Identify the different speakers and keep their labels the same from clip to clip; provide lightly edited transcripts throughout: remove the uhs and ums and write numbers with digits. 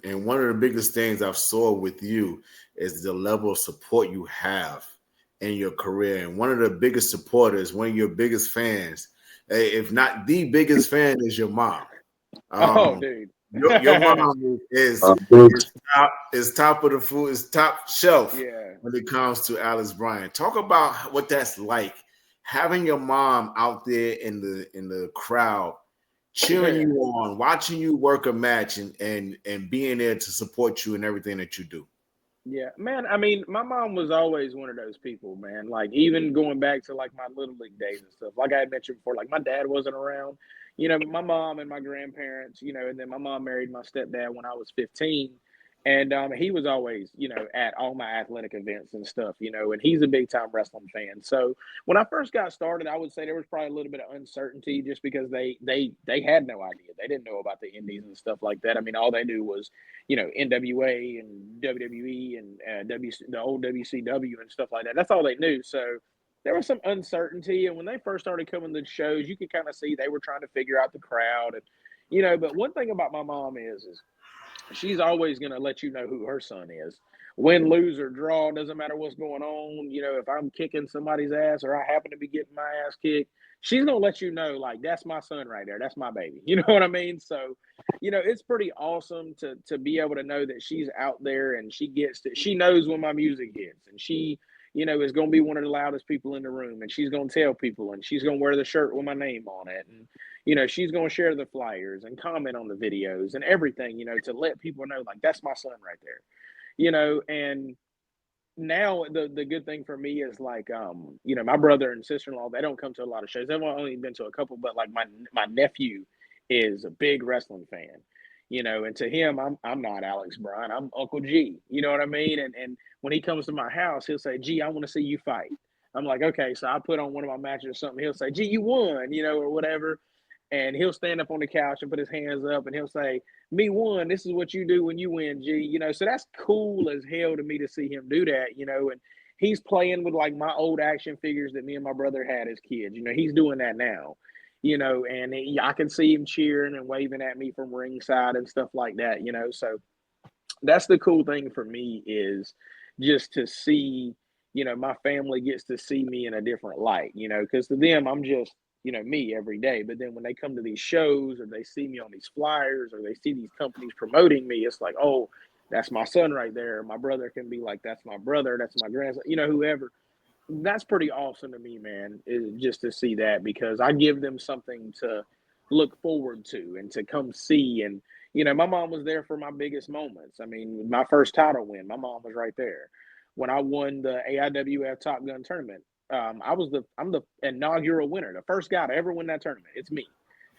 Speaker 1: And one of the biggest things I've saw with you is the level of support you have in your career. And one of the biggest supporters, one of your biggest fans, if not the biggest fan, is your mom.
Speaker 2: Oh,
Speaker 1: Um,
Speaker 2: dude.
Speaker 1: your mom
Speaker 3: Boots.
Speaker 1: top of the food, is top shelf
Speaker 2: Yeah.
Speaker 1: when it comes to Alice Bryant. Talk about what that's like, having your mom out there in the crowd, cheering
Speaker 2: Yeah.
Speaker 1: you on, watching you work a match, and being there to support you in everything that you do.
Speaker 2: Yeah, man. I mean, my mom was always one of those people, man. Like even going back to like my little league days and stuff. Like I had mentioned before, like my dad wasn't around. But my mom and my grandparents. And then my mom married my stepdad when I was 15, and he was always, at all my athletic events and stuff. And he's a big time wrestling fan. So when I first got started, I would say there was probably a little bit of uncertainty just because they had no idea. They didn't know about the indies and stuff like that. I mean, all they knew was NWA and WWE and the old WCW and stuff like that. That's all they knew. So there was some uncertainty. And when they first started coming to the shows, you could kind of see they were trying to figure out the crowd. And, but one thing about my mom is she's always going to let you know who her son is. Win, lose, or draw, doesn't matter what's going on. If I'm kicking somebody's ass or I happen to be getting my ass kicked, she's going to let you know, like, that's my son right there. That's my baby. You know what I mean? So, it's pretty awesome to be able to know that she's out there and she knows when my music hits, and she, is going to be one of the loudest people in the room, and she's going to tell people, and she's going to wear the shirt with my name on it. And, she's going to share the flyers and comment on the videos and everything, to let people know, like, that's my son right there, and now the good thing for me is like, my brother and sister-in-law, they don't come to a lot of shows. They've only been to a couple, but like my nephew is a big wrestling fan, and to him, I'm not Alex Bryan, I'm Uncle G, you know what I mean? And when he comes to my house, he'll say, G, I want to see you fight. I'm like, okay, so I put on one of my matches or something. He'll say, G, you won, or whatever. And he'll stand up on the couch and put his hands up and he'll say, me won. This is what you do when you win, G. So that's cool as hell to me to see him do that, and he's playing with like my old action figures that me and my brother had as kids. He's doing that now, and I can see him cheering and waving at me from ringside and stuff like that. So that's the cool thing for me is just to see, my family gets to see me in a different light, because to them, I'm just, me every day. But then when they come to these shows or they see me on these flyers or they see these companies promoting me, it's like, oh, that's my son right there. My brother can be like, that's my brother, that's my grandson, whoever. That's pretty awesome to me, man, is just to see that, because I give them something to look forward to and to come see. And, my mom was there for my biggest moments. I mean, my first title win, my mom was right there. When I won the AIWF Top Gun tournament, I'm the inaugural winner, the first guy to ever win that tournament. It's me.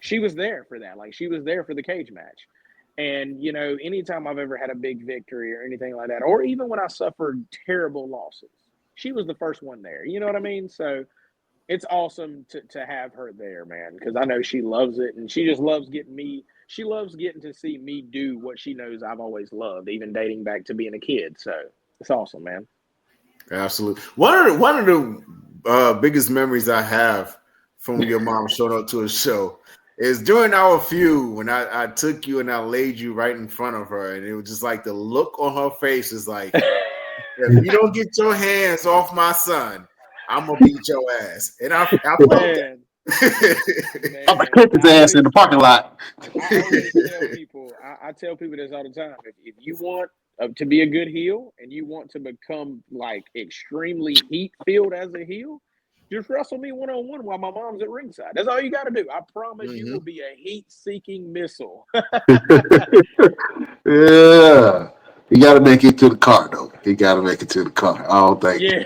Speaker 2: She was there for that. Like, she was there for the cage match. And, anytime I've ever had a big victory or anything like that, or even when I suffered terrible losses, she was the first one there. You know what I mean? So it's awesome to have her there, man, because I know she loves it and she just loves she loves getting to see me do what she knows I've always loved, even dating back to being a kid. So it's awesome, man.
Speaker 1: Absolutely. One of the biggest memories I have from your mom showing up to a show is during our feud when I took you and I laid you right in front of her, and it was just like the look on her face is like, if you don't get your hands off my son, I'm gonna beat your ass. And I felt
Speaker 2: Man,
Speaker 1: that.
Speaker 3: I'm gonna
Speaker 2: man,
Speaker 3: kick his ass in the parking lot.
Speaker 2: I always tell people, I tell people this all the time. If you want to be a good heel and you want to become like extremely heat filled as a heel, just wrestle me one on one while my mom's at ringside. That's all you got to do. I promise you will
Speaker 1: Mhm.
Speaker 2: be a heat seeking missile.
Speaker 3: Yeah. You got to make it to the car, though. You got to make it to the car. I don't think.
Speaker 2: Yeah.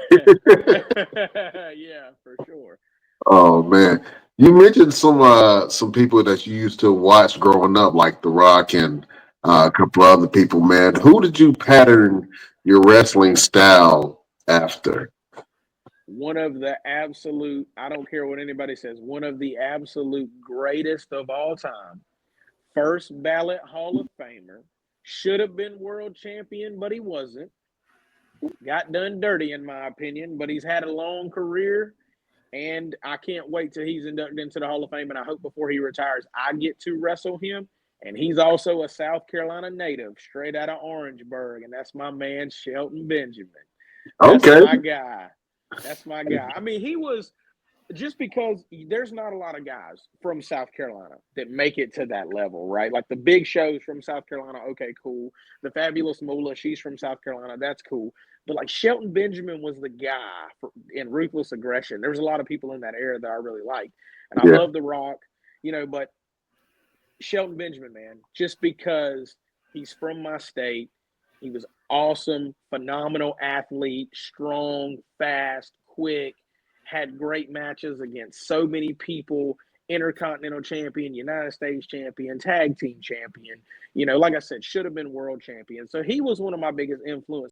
Speaker 2: Yeah, for sure.
Speaker 3: Oh man, you mentioned some people that you used to watch growing up, like The Rock and a couple other people. Man, who did you pattern your wrestling style after?
Speaker 2: One of the absolute, I don't care what anybody says, one of the absolute greatest of all time. First ballot Hall of Famer. Should have been world champion, but he wasn't. Got done dirty, in my opinion, but he's had a long career. And I can't wait till he's inducted into the Hall of Fame. And I hope before he retires, I get to wrestle him. And he's also a South Carolina native, straight out of Orangeburg, and that's my man Shelton Benjamin. That's
Speaker 3: Okay.
Speaker 2: my guy. That's my guy. I mean, he was just because there's not a lot of guys from South Carolina that make it to that level, right? Like the Big Show's from South Carolina. Okay, cool. The Fabulous Moolah, she's from South Carolina. That's cool. But like Shelton Benjamin was the guy in Ruthless Aggression. There was a lot of people in that era that I really liked. And I
Speaker 3: Yeah.
Speaker 2: love The Rock, but Shelton Benjamin, man, just because he's from my state, he was awesome, phenomenal athlete, strong, fast, quick, had great matches against so many people, Intercontinental champion, United States champion, tag team champion, like I said, should have been world champion. So he was one of my biggest influences.